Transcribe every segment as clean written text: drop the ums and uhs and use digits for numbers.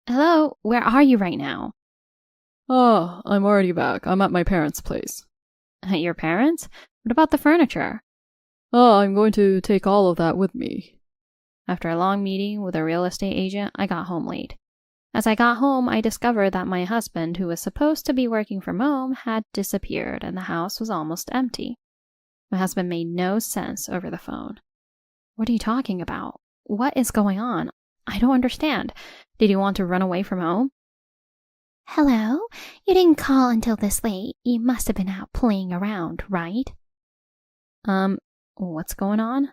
Hello, where are you right now? Oh, I'm already back. I'm at my parents' place. At your parents'? What about the furniture? Oh, I'm going to take all of that with me. After a long meeting with a real estate agent, I got home late. As I got home, I discovered that my husband, who was supposed to be working from home, had disappeared and the house was almost empty. My husband made no sense over the phone. What are you talking about? What is going on? I don't understand. Did he want to run away from home? Hello? You didn't call until this late. You must have been out playing around, right? What's going on?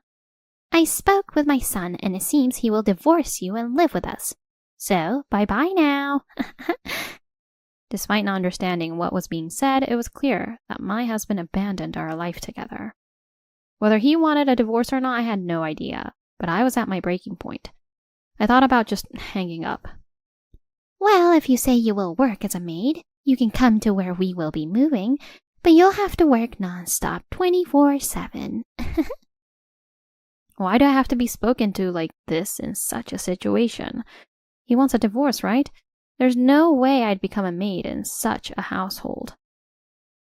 I spoke with my son, and it seems he will divorce you and live with us. So, bye-bye now. Despite not understanding what was being said, it was clear that my husband abandoned our life together. Whether he wanted a divorce or not, I had no idea, but I was at my breaking point. I thought about just hanging up. Well, if you say you will work as a maid, you can come to where we will be moving, but you'll have to work nonstop 24/7. Why do I have to be spoken to like this in such a situation? He wants a divorce, right? There's no way I'd become a maid in such a household.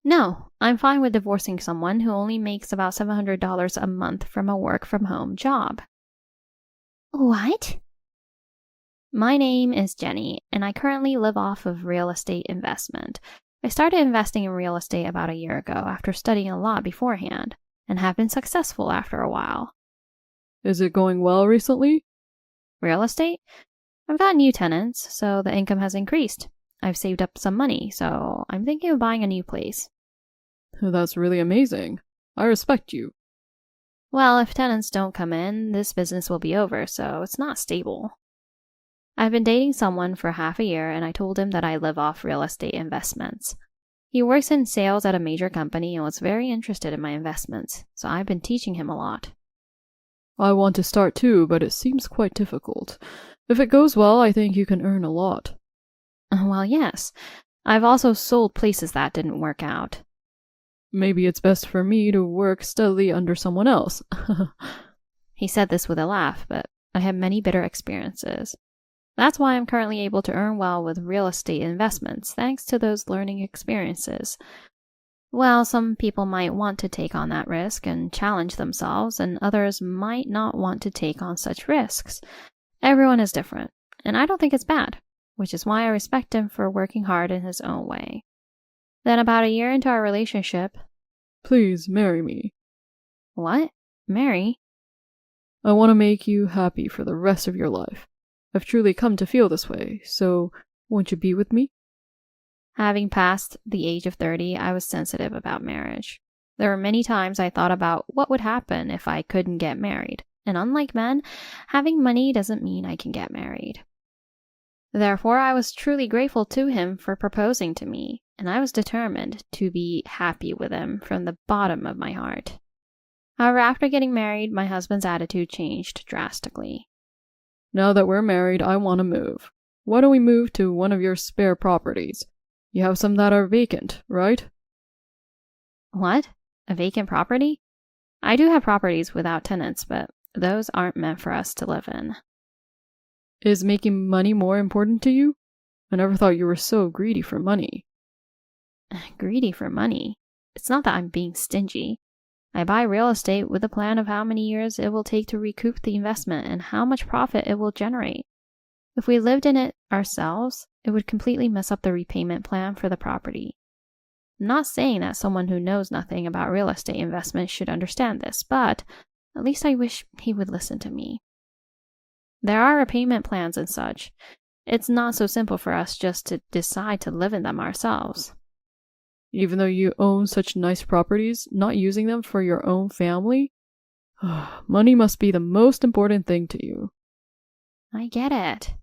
No, I'm fine with divorcing someone who only makes about $700 a month from a work-from-home job. What? My name is Jenny, and I currently live off of real estate investment. I started investing in real estate about a year ago after studying a lot beforehand, and have been successful after a while. Is it going well recently? Real estate? I've got new tenants, so the income has increased. I've saved up some money, so I'm thinking of buying a new place. That's really amazing. I respect you. Well, if tenants don't come in, this business will be over, so it's not stable. I've been dating someone for half a year, and I told him that I live off real estate investments. He works in sales at a major company and was very interested in my investments, so I've been teaching him a lot. I want to start too, but it seems quite difficult. If it goes well, I think you can earn a lot. Well, yes. I've also sold places that didn't work out. Maybe it's best for me to work steadily under someone else. He said this with a laugh, but I had many bitter experiences. That's why I'm currently able to earn well with real estate investments, thanks to those learning experiences. Well, some people might want to take on that risk and challenge themselves, and others might not want to take on such risks. Everyone is different, and I don't think it's bad, which is why I respect him for working hard in his own way. Then about a year into our relationship— Please marry me. What? Marry? I want to make you happy for the rest of your life. I've truly come to feel this way, so won't you be with me? Having passed the age of 30, I was sensitive about marriage. There were many times I thought about what would happen if I couldn't get married, and unlike men, having money doesn't mean I can get married. Therefore, I was truly grateful to him for proposing to me, and I was determined to be happy with him from the bottom of my heart. However, after getting married, my husband's attitude changed drastically. Now that we're married, I want to move. Why don't we move to one of your spare properties? You have some that are vacant, right? What? A vacant property? I do have properties without tenants, but those aren't meant for us to live in. Is making money more important to you? I never thought you were so greedy for money. Greedy for money? It's not that I'm being stingy. I buy real estate with a plan of how many years it will take to recoup the investment and how much profit it will generate. If we lived in it ourselves, it would completely mess up the repayment plan for the property. I'm not saying that someone who knows nothing about real estate investment should understand this, but at least I wish he would listen to me. There are repayment plans and such. It's not so simple for us just to decide to live in them ourselves. Even though you own such nice properties, not using them for your own family? Money must be the most important thing to you. I get it.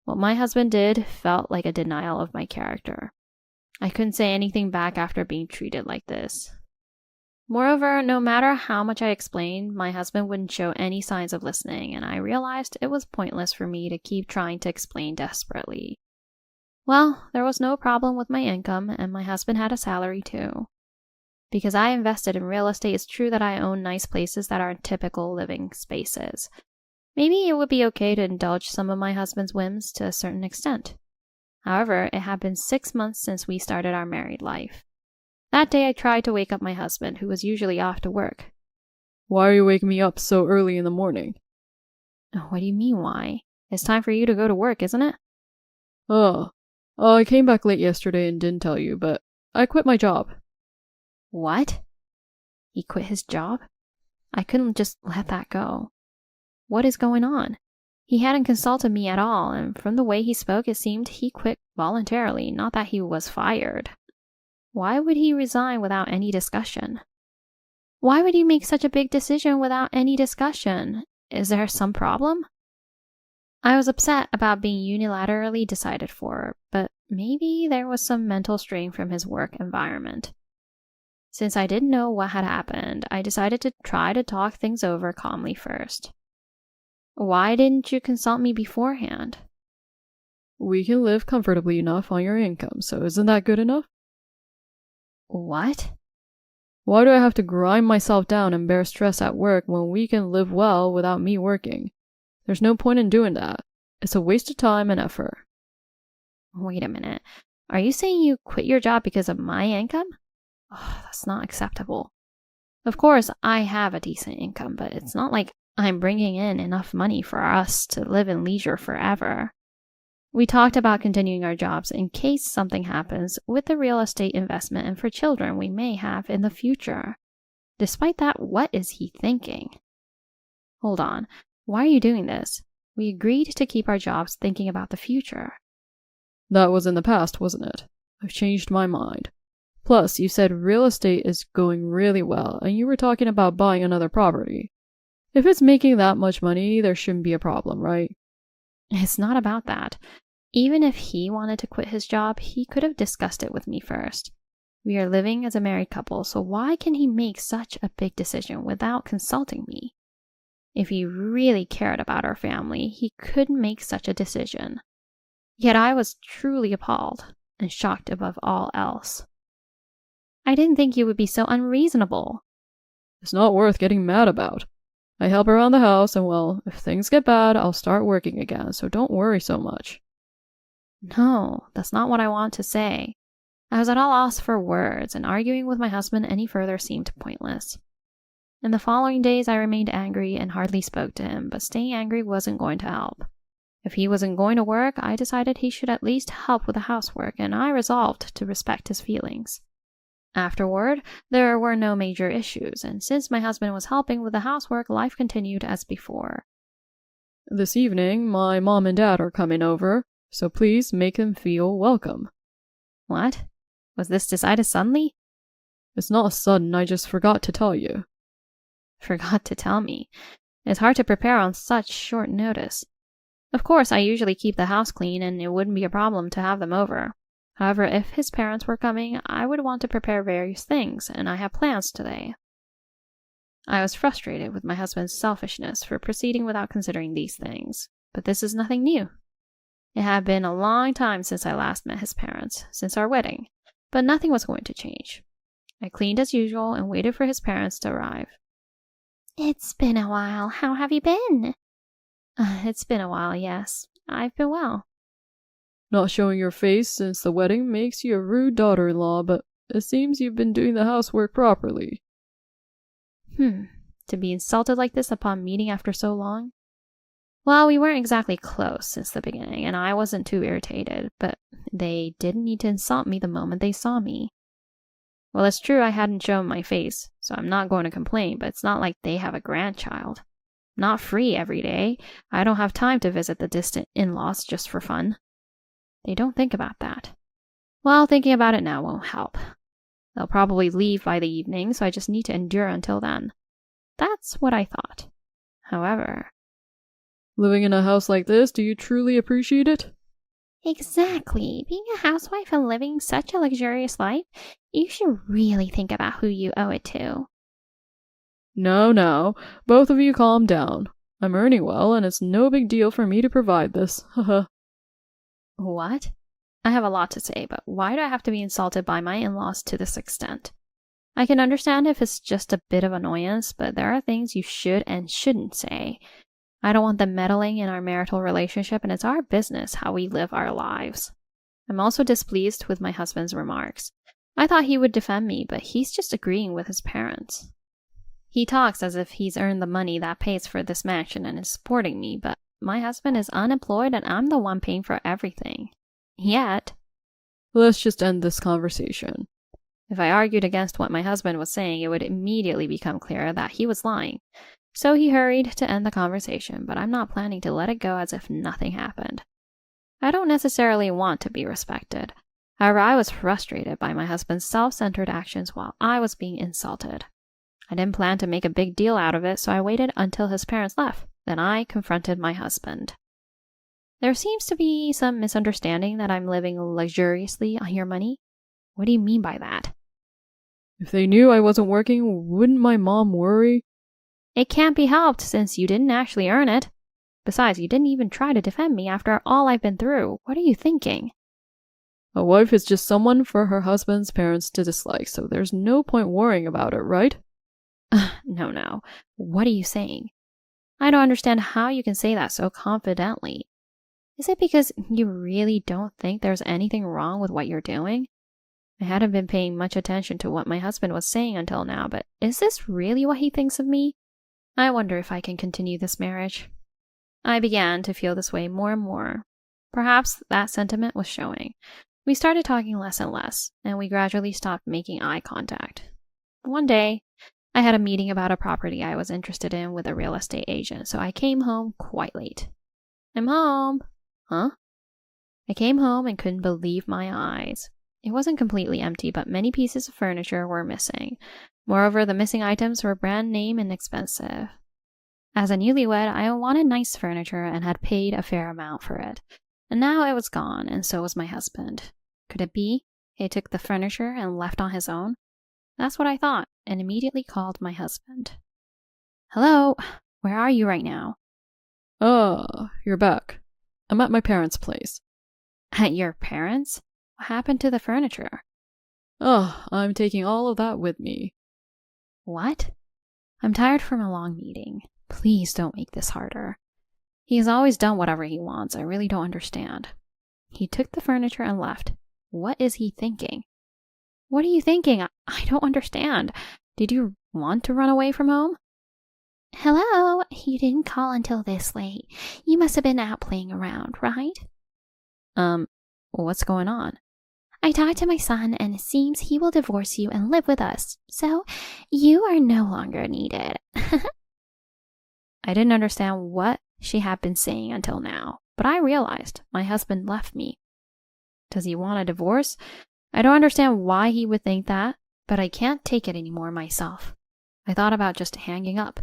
What my husband did felt like a denial of my character. I couldn't say anything back after being treated like this. Moreover, no matter how much I explained, my husband wouldn't show any signs of listening, and I realized it was pointless for me to keep trying to explain desperately. Well, there was no problem with my income, and my husband had a salary too. Because I invested in real estate, it's true that I own nice places that aren't typical living spaces. Maybe it would be okay to indulge some of my husband's whims to a certain extent. However, it had been 6 months since we started our married life. That day I tried to wake up my husband, who was usually off to work. Why are you waking me up so early in the morning? What do you mean, why? It's time for you to go to work, isn't it? I came back late yesterday and didn't tell you, but I quit my job. What? He quit his job? I couldn't just let that go. What is going on? He hadn't consulted me at all, and from the way he spoke, it seemed he quit voluntarily, not that he was fired. Why would he resign without any discussion? Why would he make such a big decision without any discussion? Is there some problem? I was upset about being unilaterally decided for, but maybe there was some mental strain from his work environment. Since I didn't know what had happened, I decided to try to talk things over calmly first. Why didn't you consult me beforehand? We can live comfortably enough on your income, so isn't that good enough? What? Why do I have to grind myself down and bear stress at work when we can live well without me working? There's no point in doing that. It's a waste of time and effort. Wait a minute. Are you saying you quit your job because of my income? Oh, that's not acceptable. Of course, I have a decent income, but it's not like I'm bringing in enough money for us to live in leisure forever. We talked about continuing our jobs in case something happens with the real estate investment and for children we may have in the future. Despite that, what is he thinking? Hold on. Why are you doing this? We agreed to keep our jobs thinking about the future. That was in the past, wasn't it? I've changed my mind. Plus, you said real estate is going really well, and you were talking about buying another property. If it's making that much money, there shouldn't be a problem, right? It's not about that. Even if he wanted to quit his job, he could have discussed it with me first. We are living as a married couple, so why can he make such a big decision without consulting me? If he really cared about our family, he couldn't make such a decision. Yet I was truly appalled and shocked above all else. I didn't think you would be so unreasonable. It's not worth getting mad about. I help around the house, and well, if things get bad, I'll start working again, so don't worry so much. No, that's not what I want to say. I was at all loss for words, and arguing with my husband any further seemed pointless. In the following days, I remained angry and hardly spoke to him, but staying angry wasn't going to help. If he wasn't going to work, I decided he should at least help with the housework, and I resolved to respect his feelings. Afterward, there were no major issues, and since my husband was helping with the housework, life continued as before. This evening, my mom and dad are coming over, so please make them feel welcome. What? Was this decided suddenly? It's not sudden, I just forgot to tell you. Forgot to tell me. It's hard to prepare on such short notice. Of course, I usually keep the house clean, and it wouldn't be a problem to have them over. However, if his parents were coming, I would want to prepare various things, and I have plans today. I was frustrated with my husband's selfishness for proceeding without considering these things, but this is nothing new. It had been a long time since I last met his parents, since our wedding, but nothing was going to change. I cleaned as usual and waited for his parents to arrive. It's been a while. How have you been? It's been a while, yes. I've been well. Not showing your face since the wedding makes you a rude daughter-in-law, but it seems you've been doing the housework properly. To be insulted like this upon meeting after so long? Well, we weren't exactly close since the beginning, and I wasn't too irritated, but they didn't need to insult me the moment they saw me. Well, it's true I hadn't shown my face, so I'm not going to complain, but it's not like they have a grandchild. I'm not free every day. I don't have time to visit the distant in-laws just for fun. They don't think about that. Well, thinking about it now won't help. They'll probably leave by the evening, so I just need to endure until then. That's what I thought. However... Living in a house like this, do you truly appreciate it? Exactly. Being a housewife and living such a luxurious life, you should really think about who you owe it to. No. Both of you calm down. I'm earning well, and it's no big deal for me to provide this. Haha. What? I have a lot to say, but why do I have to be insulted by my in-laws to this extent? I can understand if it's just a bit of annoyance, but there are things you should and shouldn't say. I don't want them meddling in our marital relationship, and it's our business how we live our lives. I'm also displeased with my husband's remarks. I thought he would defend me, but he's just agreeing with his parents. He talks as if he's earned the money that pays for this mansion and is supporting me, but my husband is unemployed and I'm the one paying for everything. Yet, Let's just end this conversation. if I argued against what my husband was saying, it would immediately become clear that he was lying. So he hurried to end the conversation, but I'm not planning to let it go as if nothing happened. I don't necessarily want to be respected. However, I was frustrated by my husband's self-centered actions while I was being insulted. I didn't plan to make a big deal out of it, so I waited until his parents left. Then I confronted my husband. There seems to be some misunderstanding that I'm living luxuriously on your money. What do you mean by that? If they knew I wasn't working, wouldn't my mom worry? It can't be helped since you didn't actually earn it. Besides, you didn't even try to defend me after all I've been through. What are you thinking? A wife is just someone for her husband's parents to dislike, so there's no point worrying about it, right? No. What are you saying? I don't understand how you can say that so confidently. Is it because you really don't think there's anything wrong with what you're doing? I hadn't been paying much attention to what my husband was saying until now, but is this really what he thinks of me? I wonder if I can continue this marriage. I began to feel this way more and more. Perhaps that sentiment was showing. We started talking less and less, and we gradually stopped making eye contact. One day, I had a meeting about a property I was interested in with a real estate agent, so I came home quite late. I'm home. Huh? I came home and couldn't believe my eyes. It wasn't completely empty, but many pieces of furniture were missing. Moreover, the missing items were brand name and expensive. As a newlywed, I wanted nice furniture and had paid a fair amount for it. And now it was gone, and so was my husband. Could it be he took the furniture and left on his own? That's what I thought, and immediately called my husband. Hello, where are you right now? You're back. I'm at my parents' place. At your parents'? What happened to the furniture? I'm taking all of that with me. What? I'm tired from a long meeting. Please don't make this harder. He has always done whatever he wants. I really don't understand. He took the furniture and left. What is he thinking? What are you thinking? I don't understand. Did you want to run away from home? Hello? You didn't call until this late. You must have been out playing around, right? What's going on? I talked to my son, and it seems he will divorce you and live with us. So, you are no longer needed. I didn't understand what she had been saying until now, but I realized my husband left me. Does he want a divorce? I don't understand why he would think that, but I can't take it anymore myself. I thought about just hanging up.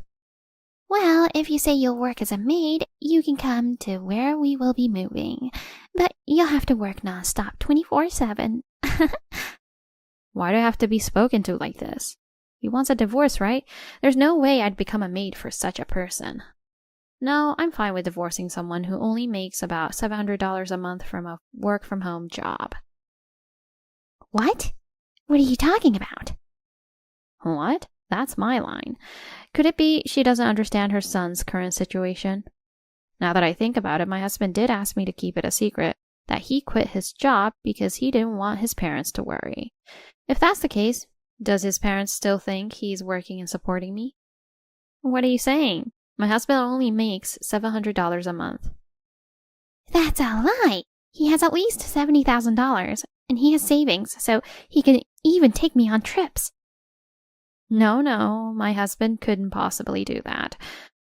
Well, if you say you'll work as a maid, you can come to where we will be moving. But you'll have to work nonstop 24/7. Why do I have to be spoken to like this? He wants a divorce, right? There's no way I'd become a maid for such a person. No, I'm fine with divorcing someone who only makes about $700 a month from a work-from-home job. What? What are you talking about? What? That's my line. Could it be she doesn't understand her son's current situation? Now that I think about it, my husband did ask me to keep it a secret, that he quit his job because he didn't want his parents to worry. If that's the case, does his parents still think he's working and supporting me? What are you saying? My husband only makes $700 a month. That's a lie. He has at least $70,000, and he has savings, so he can even take me on trips. No, my husband couldn't possibly do that.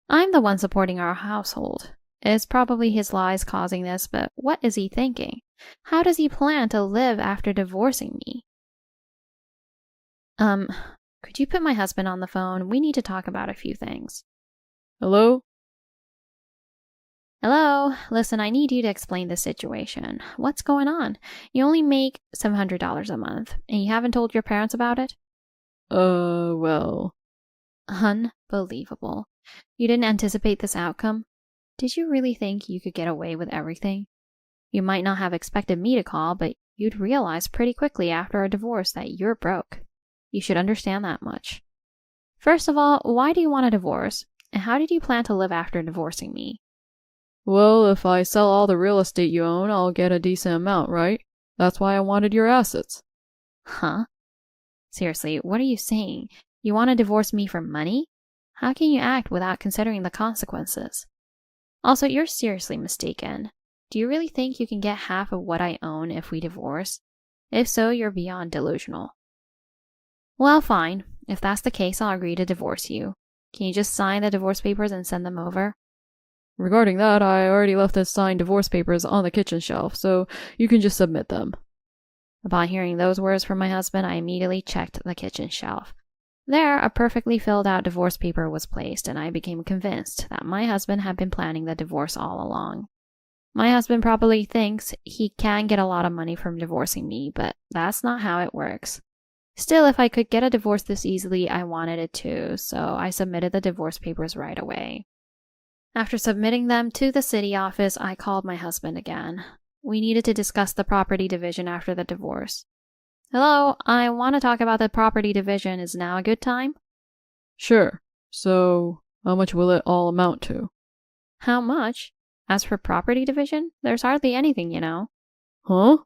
I'm the one supporting our household. It's probably his lies causing this, but what is he thinking? How does he plan to live after divorcing me? Could you put my husband on the phone? We need to talk about a few things. Hello? Hello? Listen, I need you to explain the situation. What's going on? You only make $700 a month, and you haven't told your parents about it? Well... Unbelievable. You didn't anticipate this outcome? Did you really think you could get away with everything? You might not have expected me to call, but you'd realize pretty quickly after a divorce that you're broke. You should understand that much. First of all, why do you want a divorce? And how did you plan to live after divorcing me? Well, if I sell all the real estate you own, I'll get a decent amount, right? That's why I wanted your assets. Huh? Seriously, what are you saying? You want to divorce me for money? How can you act without considering the consequences? Also, you're seriously mistaken. Do you really think you can get half of what I own if we divorce? If so, you're beyond delusional. Well, fine. If that's the case, I'll agree to divorce you. Can you just sign the divorce papers and send them over? Regarding that, I already left the signed divorce papers on the kitchen shelf, so you can just submit them. Upon hearing those words from my husband, I immediately checked the kitchen shelf. There, a perfectly filled out divorce paper was placed, and I became convinced that my husband had been planning the divorce all along. My husband probably thinks he can get a lot of money from divorcing me, but that's not how it works. Still, if I could get a divorce this easily, I wanted it too, so I submitted the divorce papers right away. After submitting them to the city office, I called my husband again. We needed to discuss the property division after the divorce. Hello, I want to talk about the property division. Is now a good time? Sure. So, how much will it all amount to? How much? As for property division, there's hardly anything, you know. Huh?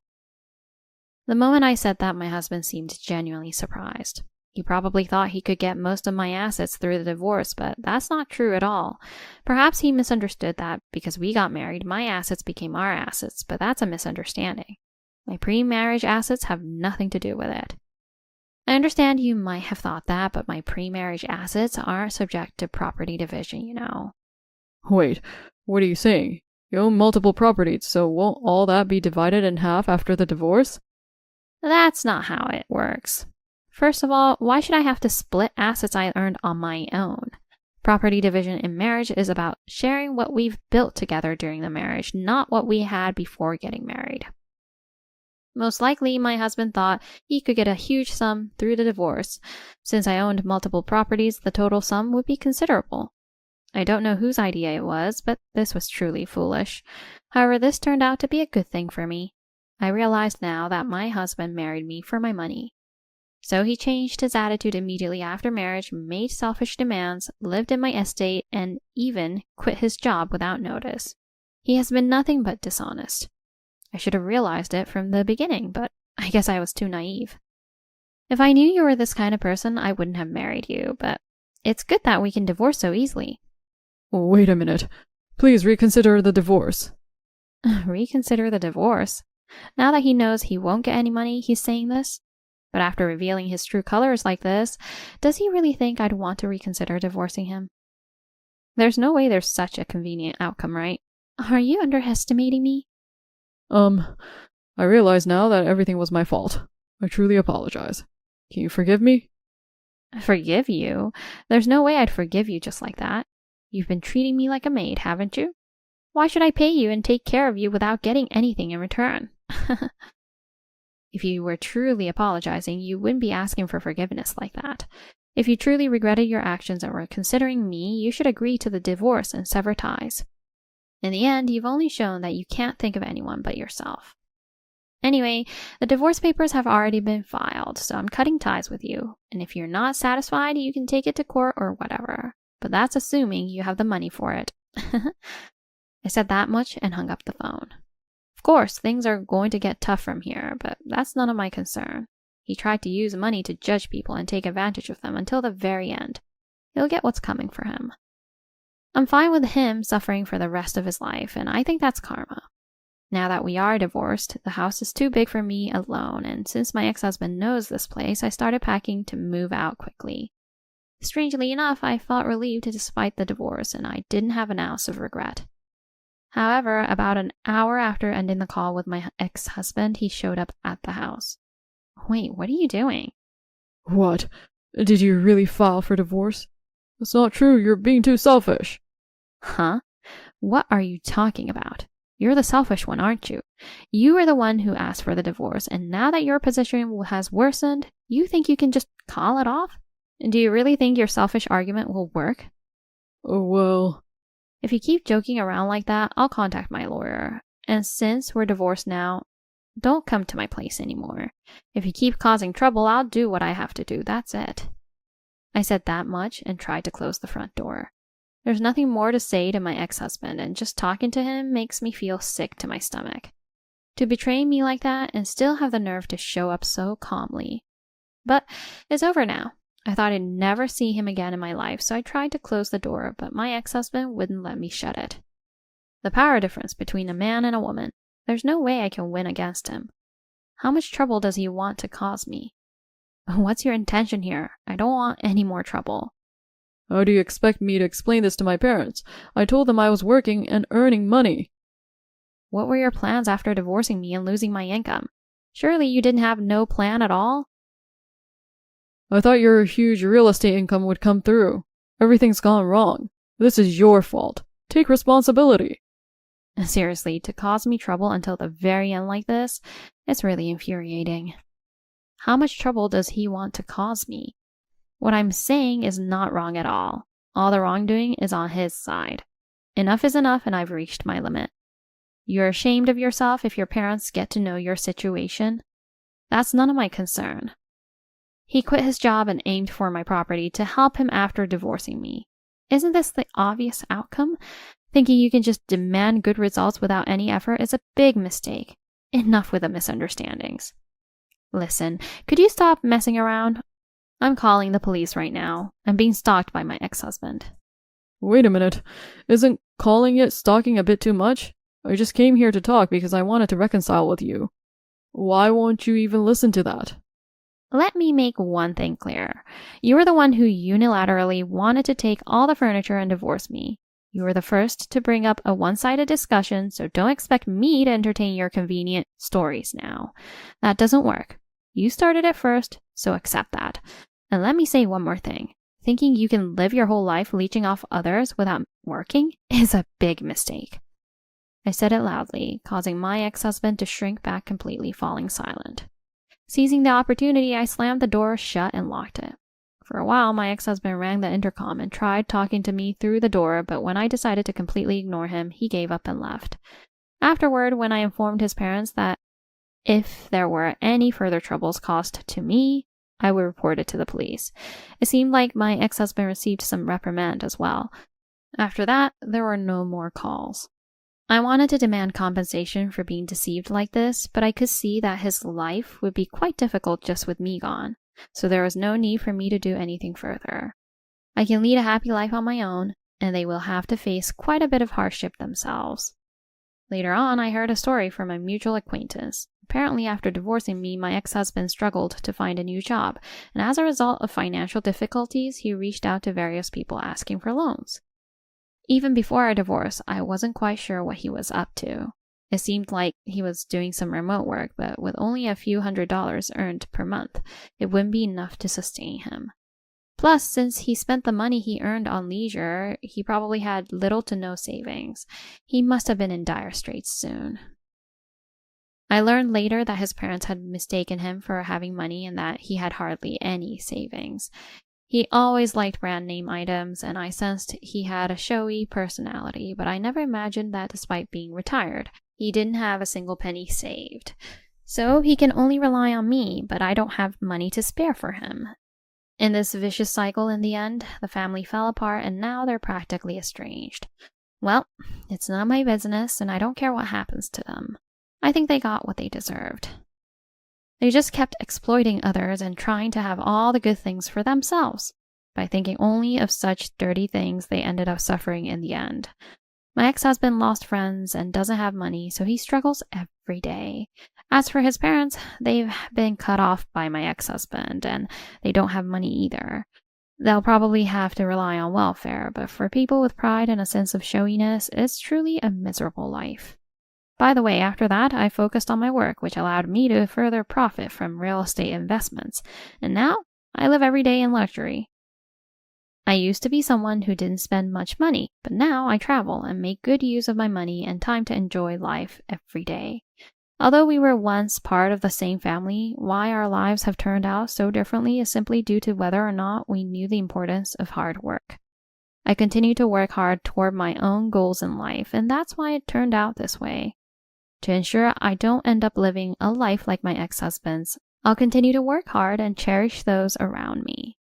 The moment I said that, my husband seemed genuinely surprised. He probably thought he could get most of my assets through the divorce, but that's not true at all. Perhaps he misunderstood that because we got married, my assets became our assets, but that's a misunderstanding. My pre-marriage assets have nothing to do with it. I understand you might have thought that, but my pre-marriage assets aren't subject to property division, you know. Wait, what are you saying? You own multiple properties, so won't all that be divided in half after the divorce? That's not how it works. First of all, why should I have to split assets I earned on my own? Property division in marriage is about sharing what we've built together during the marriage, not what we had before getting married. Most likely, my husband thought he could get a huge sum through the divorce. Since I owned multiple properties, the total sum would be considerable. I don't know whose idea it was, but this was truly foolish. However, this turned out to be a good thing for me. I realized now that my husband married me for my money. So he changed his attitude immediately after marriage, made selfish demands, lived in my estate, and even quit his job without notice. He has been nothing but dishonest. I should have realized it from the beginning, but I guess I was too naive. If I knew you were this kind of person, I wouldn't have married you, but it's good that we can divorce so easily. Wait a minute. Please reconsider the divorce. Reconsider the divorce? Now that he knows he won't get any money, he's saying this? But after revealing his true colors like this, does he really think I'd want to reconsider divorcing him? There's no way there's such a convenient outcome, right? Are you underestimating me? I realize now that everything was my fault. I truly apologize. Can you forgive me? Forgive you? There's no way I'd forgive you just like that. You've been treating me like a maid, haven't you? Why should I pay you and take care of you without getting anything in return? If you were truly apologizing, you wouldn't be asking for forgiveness like that. If you truly regretted your actions and were considering me, you should agree to the divorce and sever ties. In the end, you've only shown that you can't think of anyone but yourself. Anyway, the divorce papers have already been filed, so I'm cutting ties with you. And if you're not satisfied, you can take it to court or whatever. But that's assuming you have the money for it. I said that much and hung up the phone. Of course, things are going to get tough from here, but that's none of my concern. He tried to use money to judge people and take advantage of them until the very end. He'll get what's coming for him. I'm fine with him suffering for the rest of his life, and I think that's karma. Now that we are divorced, the house is too big for me alone, and since my ex-husband knows this place, I started packing to move out quickly. Strangely enough, I felt relieved despite the divorce, and I didn't have an ounce of regret. However, about an hour after ending the call with my ex-husband, he showed up at the house. Wait, what are you doing? What? Did you really file for divorce? That's not true, you're being too selfish. Huh? What are you talking about? You're the selfish one, aren't you? You were the one who asked for the divorce, and now that your position has worsened, you think you can just call it off? Do you really think your selfish argument will work? Oh, well... If you keep joking around like that, I'll contact my lawyer. And since we're divorced now, don't come to my place anymore. If you keep causing trouble, I'll do what I have to do, that's it. I said that much and tried to close the front door. There's nothing more to say to my ex-husband, and just talking to him makes me feel sick to my stomach. To betray me like that and still have the nerve to show up so calmly. But it's over now. I thought I'd never see him again in my life, so I tried to close the door, but my ex-husband wouldn't let me shut it. The power difference between a man and a woman. There's no way I can win against him. How much trouble does he want to cause me? What's your intention here? I don't want any more trouble. How do you expect me to explain this to my parents? I told them I was working and earning money. What were your plans after divorcing me and losing my income? Surely you didn't have no plan at all? I thought your huge real estate income would come through. Everything's gone wrong. This is your fault. Take responsibility. Seriously, to cause me trouble until the very end like this, it's really infuriating. How much trouble does he want to cause me? What I'm saying is not wrong at all. All the wrongdoing is on his side. Enough is enough, and I've reached my limit. You're ashamed of yourself if your parents get to know your situation? That's none of my concern. He quit his job and aimed for my property to help him after divorcing me. Isn't this the obvious outcome? Thinking you can just demand good results without any effort is a big mistake. Enough with the misunderstandings. Listen, could you stop messing around? I'm calling the police right now. I'm being stalked by my ex-husband. Wait a minute. Isn't calling it stalking a bit too much? I just came here to talk because I wanted to reconcile with you. Why won't you even listen to that? Let me make one thing clear. You were the one who unilaterally wanted to take all the furniture and divorce me. You were the first to bring up a one-sided discussion, so don't expect me to entertain your convenient stories now. That doesn't work. You started it first, so accept that. And let me say one more thing. Thinking you can live your whole life leeching off others without working is a big mistake. I said it loudly, causing my ex-husband to shrink back completely, falling silent. Seizing the opportunity, I slammed the door shut and locked it. For a while, my ex-husband rang the intercom and tried talking to me through the door, but when I decided to completely ignore him, he gave up and left. Afterward, when I informed his parents that if there were any further troubles caused to me, I would report it to the police. It seemed like my ex-husband received some reprimand as well. After that, there were no more calls. I wanted to demand compensation for being deceived like this, but I could see that his life would be quite difficult just with me gone, so there was no need for me to do anything further. I can lead a happy life on my own, and they will have to face quite a bit of hardship themselves. Later on, I heard a story from a mutual acquaintance. Apparently, after divorcing me, my ex-husband struggled to find a new job, and as a result of financial difficulties, he reached out to various people asking for loans. Even before our divorce, I wasn't quite sure what he was up to. It seemed like he was doing some remote work, but with only a few $100s earned per month, it wouldn't be enough to sustain him. Plus, since he spent the money he earned on leisure, he probably had little to no savings. He must have been in dire straits soon. I learned later that his parents had mistaken him for having money and that he had hardly any savings. He always liked brand name items, and I sensed he had a showy personality, but I never imagined that despite being retired, he didn't have a single penny saved. So he can only rely on me, but I don't have money to spare for him. In this vicious cycle, in the end, the family fell apart and now they're practically estranged. Well, it's not my business, and I don't care what happens to them. I think they got what they deserved. They just kept exploiting others and trying to have all the good things for themselves. By thinking only of such dirty things, they ended up suffering in the end. My ex-husband lost friends and doesn't have money, so he struggles every day. As for his parents, they've been cut off by my ex-husband, and they don't have money either. They'll probably have to rely on welfare, but for people with pride and a sense of showiness, it's truly a miserable life. By the way, after that, I focused on my work, which allowed me to further profit from real estate investments, and now I live every day in luxury. I used to be someone who didn't spend much money, but now I travel and make good use of my money and time to enjoy life every day. Although we were once part of the same family, why our lives have turned out so differently is simply due to whether or not we knew the importance of hard work. I continue to work hard toward my own goals in life, and that's why it turned out this way. To ensure I don't end up living a life like my ex-husband's, I'll continue to work hard and cherish those around me.